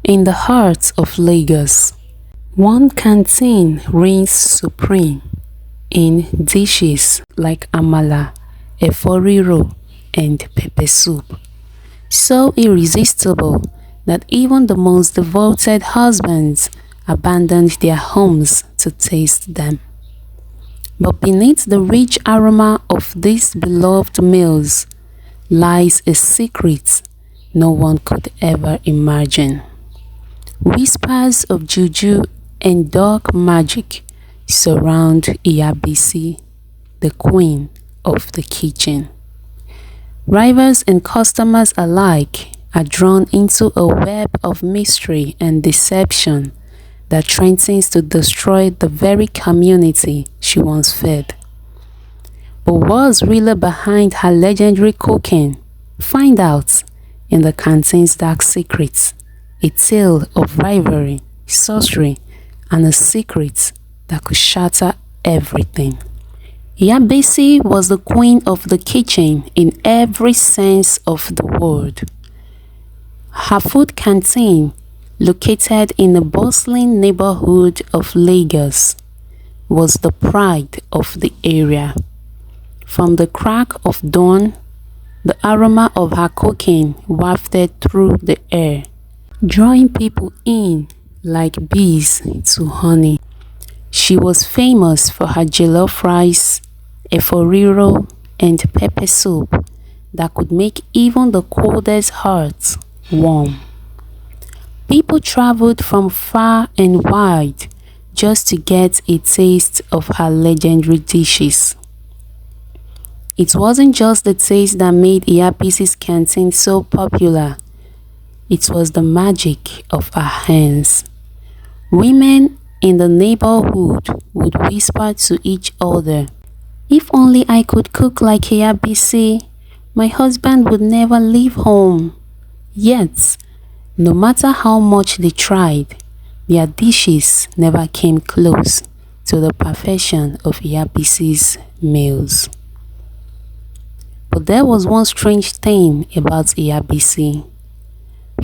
In the heart of Lagos, one canteen reigns supreme in dishes like amala, riro, and pepper soup, so irresistible that even the most devoted husbands abandoned their homes to taste them. But beneath the rich aroma of these beloved meals lies a secret no one could ever imagine. Whispers of Juju and dark magic surround Iya Bisi, the queen of the kitchen. Rivals and customers alike are drawn into a web of mystery and deception that threatens to destroy the very community she once fed. But what's really behind her legendary cooking? Find out in the canteen's dark secrets, a tale of rivalry, sorcery, and a secret that could shatter everything. Iya Bisi was the queen of the kitchen in every sense of the word. Her food canteen, located in the bustling neighborhood of Lagos, was the pride of the area. From the crack of dawn, the aroma of her cooking wafted through the air, drawing people in like bees to honey. She was famous for her jollof rice, riro, and pepper soup that could make even the coldest hearts warm. People traveled from far and wide just to get a taste of her legendary dishes. It wasn't just the taste that made Iya Bisi's canteen so popular, it was the magic of her hands. Women in the neighborhood would whisper to each other, "If only I could cook like Iya Bisi, my husband would never leave home." Yet, no matter how much they tried, their dishes never came close to the perfection of Iya Bisi's meals. But there was one strange thing about Iya Bisi.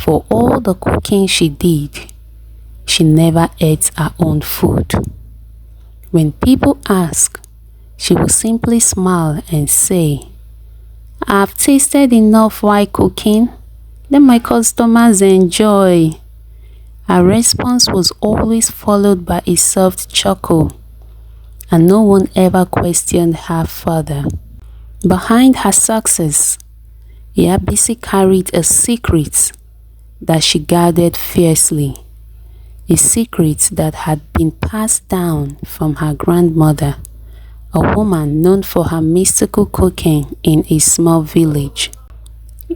For all the cooking she did, she never ate her own food. When people ask, she would simply smile and say, "I've tasted enough while cooking. Let my customers enjoy." Her response was always followed by a soft chuckle, and no one ever questioned her further. Behind her success, Iya Bisi carried a secret that she guarded fiercely, a secret that had been passed down from her grandmother, a woman known for her mystical cooking in a small village.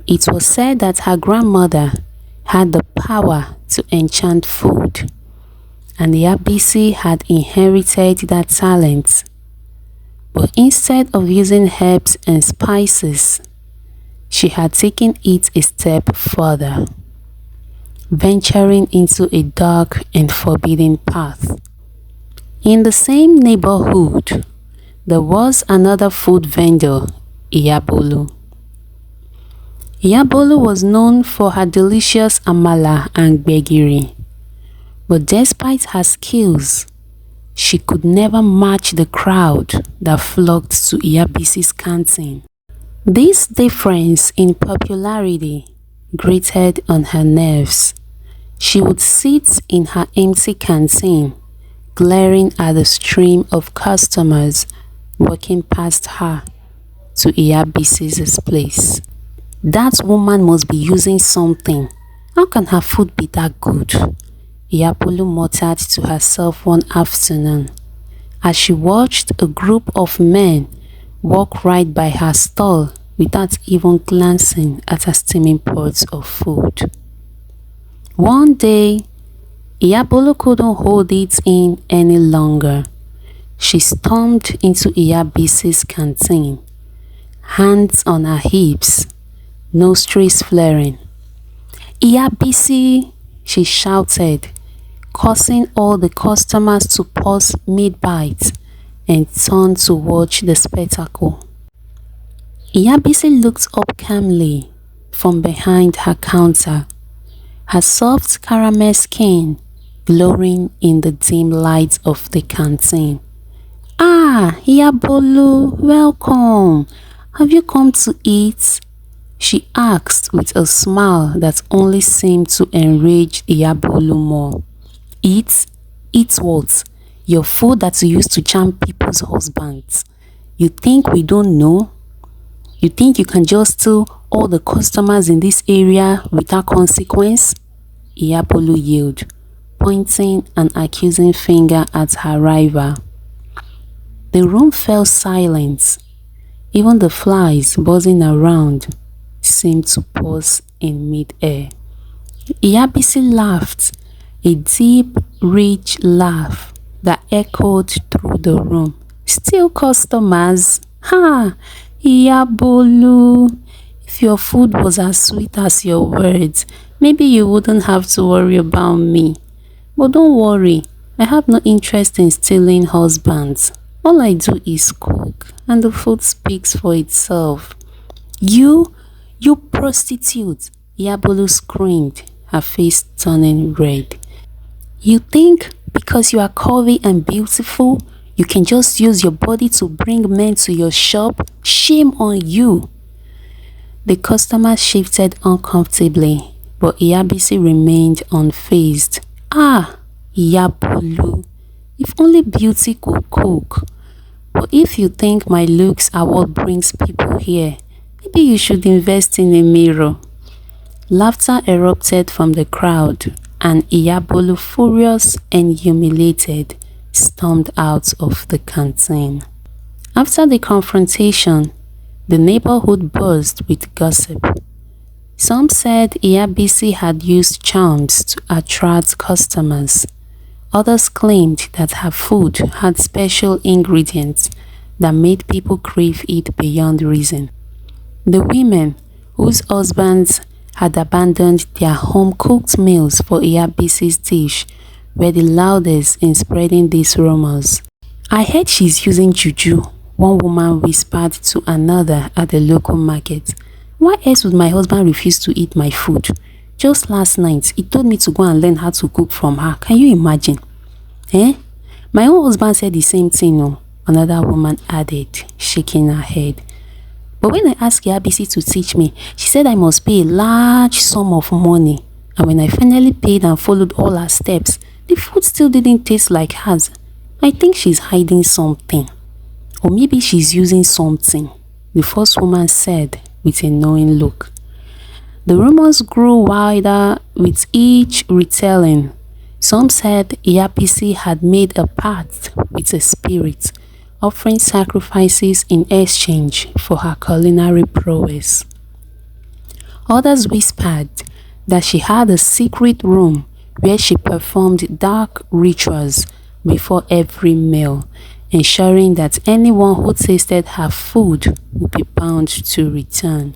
It was said that her grandmother had the power to enchant food, and Iya Bisi had inherited that talent. But instead of using herbs and spices, she had taken it a step further, venturing into a dark and forbidden path. In the same neighborhood, there was another food vendor, Iya Bolu. Iya Bolu was known for her delicious amala and gbegiri, but despite her skills, she could never match the crowd that flocked to Iya Bisi's canteen. This difference in popularity grated on her nerves. She would sit in her empty canteen, glaring at the stream of customers walking past her to Iya Bisi's place. "That woman must be using something. How can her food be that good?" Iya Bolu muttered to herself one afternoon as she watched a group of men walk right by her stall without even glancing at her steaming pots of food. One day, Iya Bolu couldn't hold it in any longer. She stormed into Iya Bisi's canteen, hands on her hips, nostrils flaring. "Iya Bisi!" she shouted, causing all the customers to pause mid-bite and turn to watch the spectacle. Iya Bisi looked up calmly from behind her counter, her soft caramel skin glowing in the dim light of the canteen. "Ah, Iya Bolu, welcome. Have you come to eat?" she asked with a smile that only seemed to enrage Iya Bolu more. "Eat? Eat what? Your food that you used to charm people's husbands. You think we don't know? You think you can just steal all the customers in this area without consequence?" Iya Bolu yelled, pointing an accusing finger at her rival. The room fell silent. Even the flies buzzing around seemed to pause in mid-air. Iya Bisi laughed, a deep, rich laugh that echoed through the room. "Still customers? Ha! Iya Bolu, if your food was as sweet as your words, maybe you wouldn't have to worry about me. But don't worry, I have no interest in stealing husbands. All I do is cook, and the food speaks for itself." You prostitute!" Iya Bolu screamed, her face turning red. "You think because you are curvy and beautiful, you can just use your body to bring men to your shop? Shame on you!" The customer shifted uncomfortably, but Iya Bisi remained unfazed. "Ah, Iya Bolu, if only beauty could cook. But if you think my looks are what brings people here, maybe you should invest in a mirror." Laughter erupted from the crowd, and Iya Bolu, furious and humiliated, stormed out of the canteen. After the confrontation, the neighborhood buzzed with gossip. Some said Iya Bisi had used charms to attract customers. Others claimed that her food had special ingredients that made people crave it beyond reason. The women, whose husbands had abandoned their home-cooked meals for Iya Bisi's dish, were the loudest in spreading these rumors. "I heard she's using Juju," one woman whispered to another at the local market. "Why else would my husband refuse to eat my food? Just last night, he told me to go and learn how to cook from her. Can you imagine?" "Eh? My own husband said the same thing, no," another woman added, shaking her head. "But when I asked Iya Bisi to teach me, she said I must pay a large sum of money. And when I finally paid and followed all her steps, the food still didn't taste like hers. I think she's hiding something. Or maybe she's using something," the first woman said with a knowing look. The rumors grew wilder with each retelling. Some said Iya Bisi had made a pact with a spirit, offering sacrifices in exchange for her culinary prowess. Others whispered that she had a secret room where she performed dark rituals before every meal, ensuring that anyone who tasted her food would be bound to return.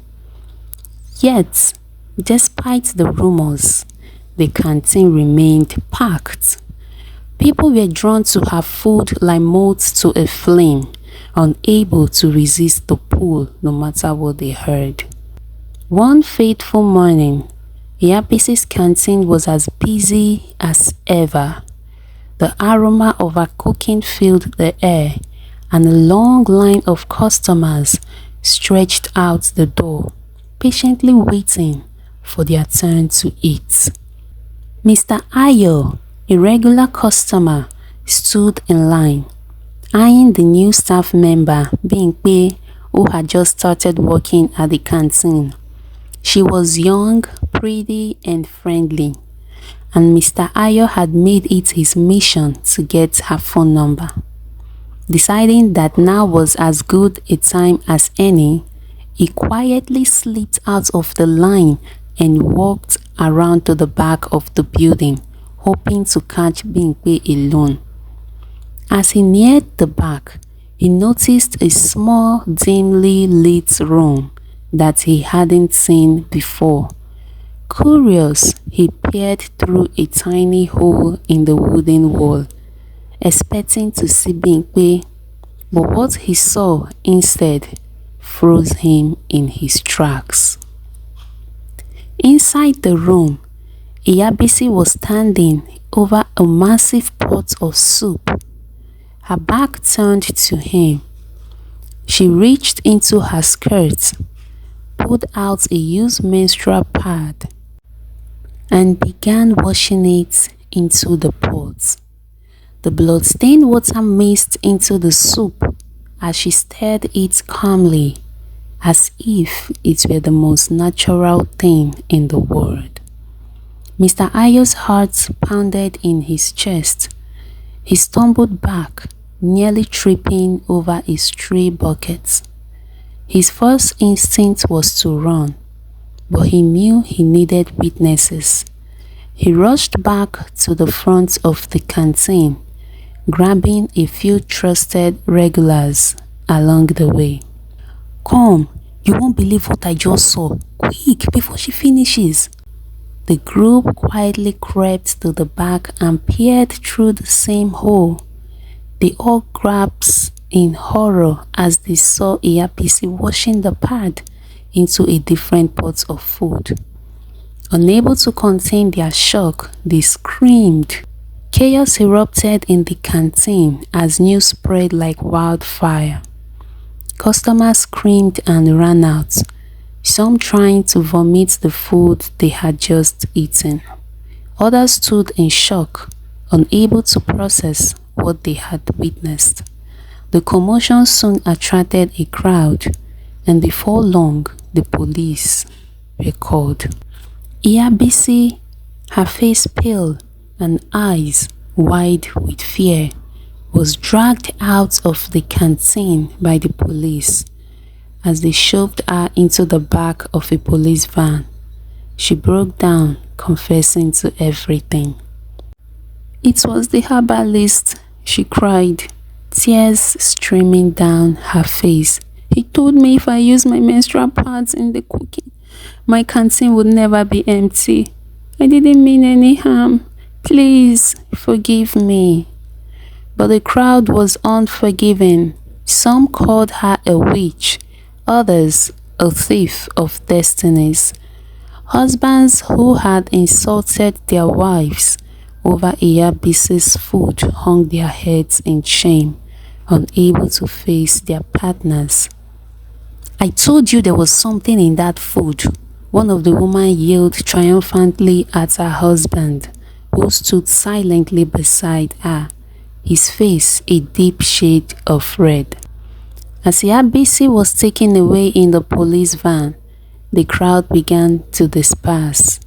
Yet, despite the rumors, the canteen remained packed. People were drawn to her food like moths to a flame, unable to resist the pull no matter what they heard. One fateful morning, Iya Bisi's canteen was as busy as ever. The aroma of her cooking filled the air, and a long line of customers stretched out the door, patiently waiting for their turn to eat. Mr. Ayo, a regular customer, stood in line, eyeing the new staff member, Bimpe, who had just started working at the canteen. She was young, pretty, and friendly, and Mr. Ayo had made it his mission to get her phone number. Deciding that now was as good a time as any, he quietly slipped out of the line and walked around to the back of the building, hoping to catch Bimpe alone. As he neared the back, he noticed a small, dimly lit room that he hadn't seen before. Curious, he peered through a tiny hole in the wooden wall, expecting to see Bimpe, but what he saw instead froze him in his tracks. Inside the room, Iya Bisi was standing over a massive pot of soup, her back turned to him. She reached into her skirt, pulled out a used menstrual pad, and began washing it into the pot. The blood-stained water mixed into the soup as she stirred it calmly, as if it were the most natural thing in the world. Mr. Ayo's heart pounded in his chest. He stumbled back, nearly tripping over his tray buckets. His first instinct was to run, but he knew he needed witnesses. He rushed back to the front of the canteen, grabbing a few trusted regulars along the way. "Come, you won't believe what I just saw. Quick, before she finishes." The group quietly crept to the back and peered through the same hole. They all gasped in horror as they saw Iya Bisi washing the pad into a different pot of food. Unable to contain their shock, they screamed. Chaos erupted in the canteen as news spread like wildfire. Customers screamed and ran out, some trying to vomit the food they had just eaten. Others stood in shock, unable to process what they had witnessed. The commotion soon attracted a crowd, and before long, the police were called. Iya Bisi, her face pale and eyes wide with fear, was dragged out of the canteen by the police. As they shoved her into the back of a police van, she broke down, confessing to everything. "It was the herbalist," she cried, tears streaming down her face. "He told me if I used my menstrual pads in the cooking, my canteen would never be empty. I didn't mean any harm. Please forgive me." But the crowd was unforgiving. Some called her a witch, others a thief of destinies. Husbands who had insulted their wives over Iya Bisi's food hung their heads in shame, unable to face their partners. "I told you there was something in that food," one of the women yelled triumphantly at her husband, who stood silently beside her, his face a deep shade of red. As Iya Bisi was taken away in the police van, the crowd began to disperse.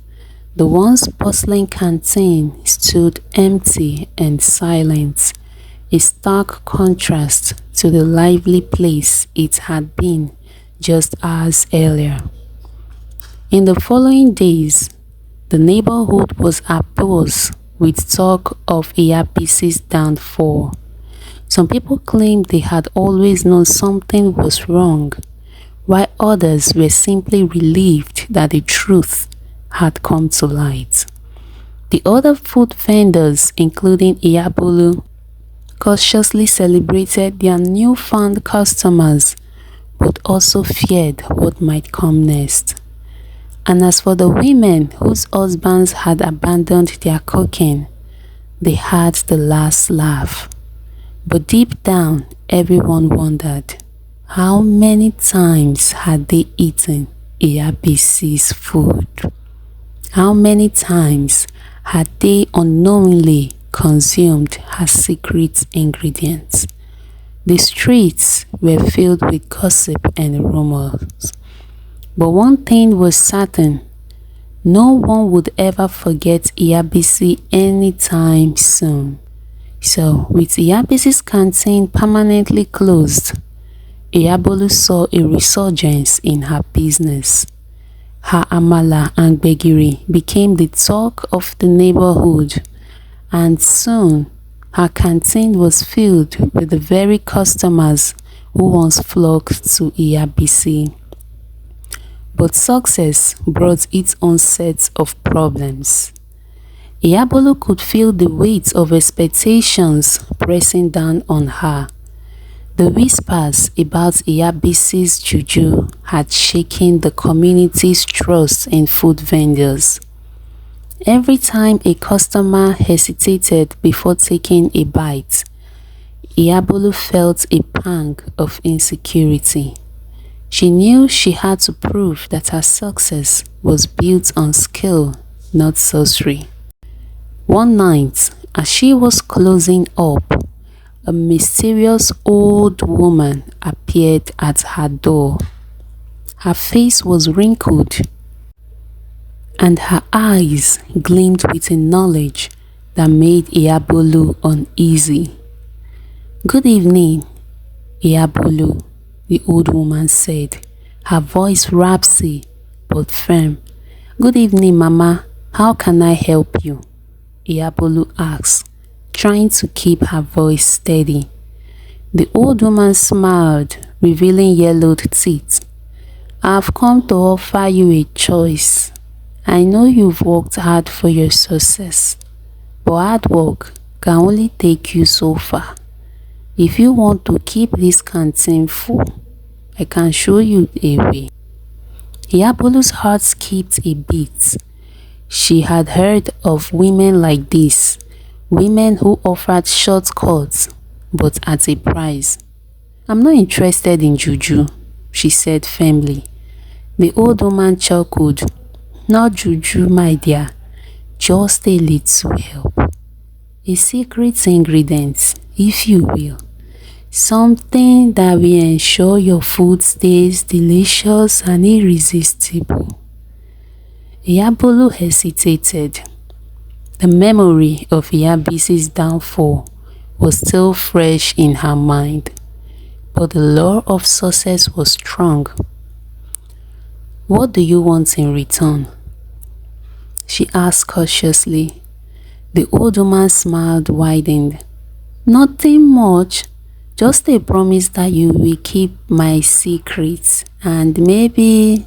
The once bustling canteen stood empty and silent, a stark contrast to the lively place it had been just hours earlier. In the following days, the neighborhood was abuzz with talk of Iya Bisi's downfall. Some people claimed they had always known something was wrong, while others were simply relieved that the truth had come to light. The other food vendors, including Iya Bolu, cautiously celebrated their newfound customers, but also feared what might come next. And as for the women whose husbands had abandoned their cooking, they had the last laugh. But deep down, everyone wondered, how many times had they eaten Iya Bisi's food? How many times had they unknowingly consumed her secret ingredients? The streets were filled with gossip and rumors. But one thing was certain, no one would ever forget Iya Bisi anytime soon. So, with Iya Bisi's canteen permanently closed, Iya Bolu saw a resurgence in her business. Her amala and gbegiri became the talk of the neighborhood, and soon her canteen was filled with the very customers who once flocked to Iya Bisi. But success brought its own set of problems. Iya Bolu could feel the weight of expectations pressing down on her. The whispers about Iya Bisi's Juju had shaken the community's trust in food vendors. Every time a customer hesitated before taking a bite, Iya Bolu felt a pang of insecurity. She knew she had to prove that her success was built on skill, not sorcery. One night, as she was closing up, a mysterious old woman appeared at her door. Her face was wrinkled, and her eyes gleamed with a knowledge that made Iya Bolu uneasy. "Good evening, Iya Bolu," the old woman said, her voice raspy but firm. "Good evening, Mama. How can I help you?" Iya Bolu asked, trying to keep her voice steady. The old woman smiled, revealing yellowed teeth. "I've come to offer you a choice. I know you've worked hard for your success, but hard work can only take you so far. If you want to keep this canteen full, I can show you a way." Iya Bolu's heart skipped a beat. She had heard of women like this, women who offered shortcuts, but at a price. "I'm not interested in Juju," she said firmly. The old woman chuckled. "Not Juju, my dear, just a little help. A secret ingredient, if you will. Something that will ensure your food stays delicious and irresistible." Iya Bolu hesitated. The memory of Iya Bisi's downfall was still fresh in her mind, but the lure of success was strong. "What do you want in return?" she asked cautiously. The old woman smiled widened. "Nothing much, just a promise that you will keep my secrets and maybe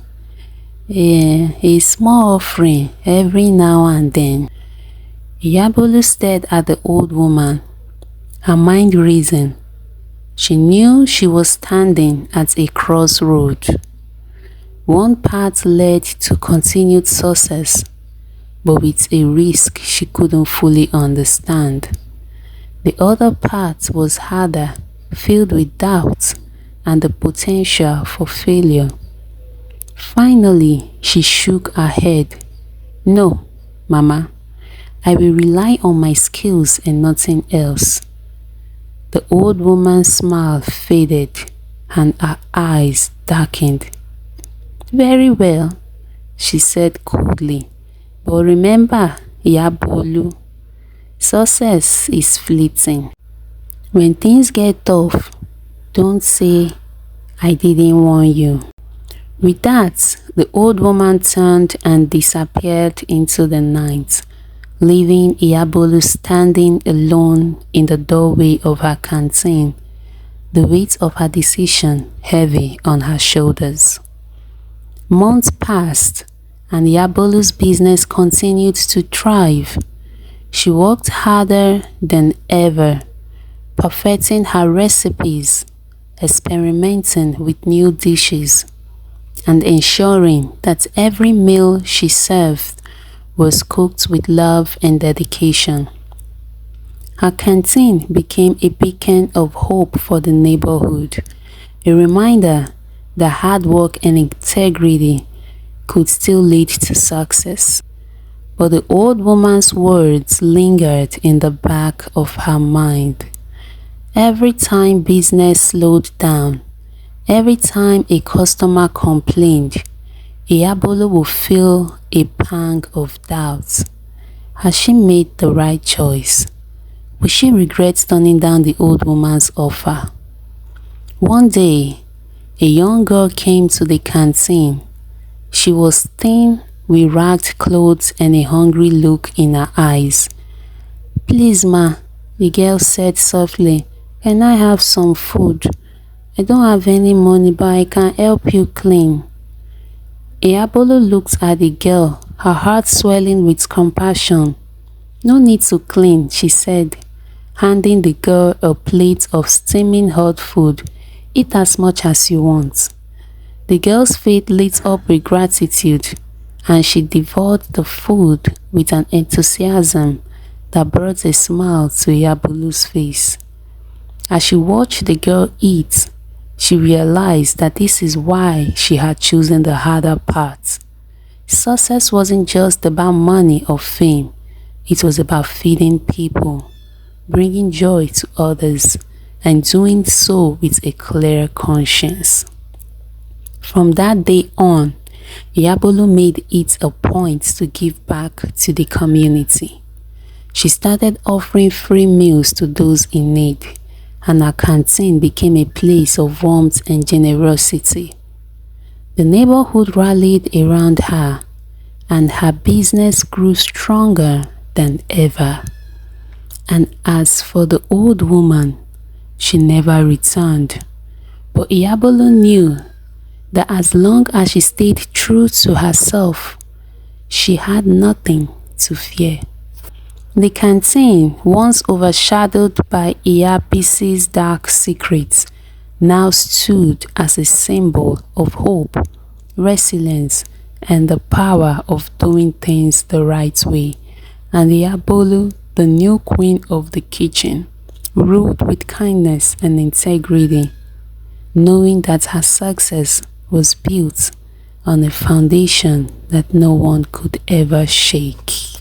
a small offering every now and then." Iya Bolu stared at the old woman, her mind racing. She knew she was standing at a crossroad. One path led to continued success, but with a risk she couldn't fully understand. The other path was harder, filled with doubt and the potential for failure. Finally, she shook her head. "No, Mama, I will rely on my skills and nothing else." The old woman's smile faded and her eyes darkened. "Very well," she said coldly. "But remember, Iya Bolu, success is fleeting. When things get tough, don't say I didn't warn you." With that, the old woman turned and disappeared into the night, leaving Iya Bolu standing alone in the doorway of her canteen, the weight of her decision heavy on her shoulders. Months passed, and Iya Bolu's business continued to thrive. She worked harder than ever, perfecting her recipes, experimenting with new dishes, and ensuring that every meal she served was cooked with love and dedication. Her canteen became a beacon of hope for the neighborhood, a reminder that hard work and integrity could still lead to success. But the old woman's words lingered in the back of her mind. Every time business slowed down, every time a customer complained, Iya Bolu would feel a pang of doubt. Had she made the right choice? Would she regret turning down the old woman's offer? One day, a young girl came to the canteen. She was thin, with ragged clothes and a hungry look in her eyes. "Please, ma," the girl said softly, "can I have some food? I don't have any money, but I can help you clean." Iya Bolu looked at the girl, her heart swelling with compassion. "No need to clean," she said, handing the girl a plate of steaming hot food. "Eat as much as you want." The girl's face lit up with gratitude, and she devoured the food with an enthusiasm that brought a smile to Iya Bolu's face. As she watched the girl eat, she realized that this is why she had chosen the harder path. Success wasn't just about money or fame, it was about feeding people, bringing joy to others, and doing so with a clear conscience. From that day on, Iya Bolu made it a point to give back to the community. She started offering free meals to those in need, and her canteen became a place of warmth and generosity. The neighborhood rallied around her, and her business grew stronger than ever. And as for the old woman, she never returned. But Iya Bolu knew that as long as she stayed true to herself, she had nothing to fear. The canteen, once overshadowed by Iya Bisi's dark secrets, now stood as a symbol of hope, resilience, and the power of doing things the right way. And Iya Bolu, the new queen of the kitchen, ruled with kindness and integrity, knowing that her success was built on a foundation that no one could ever shake.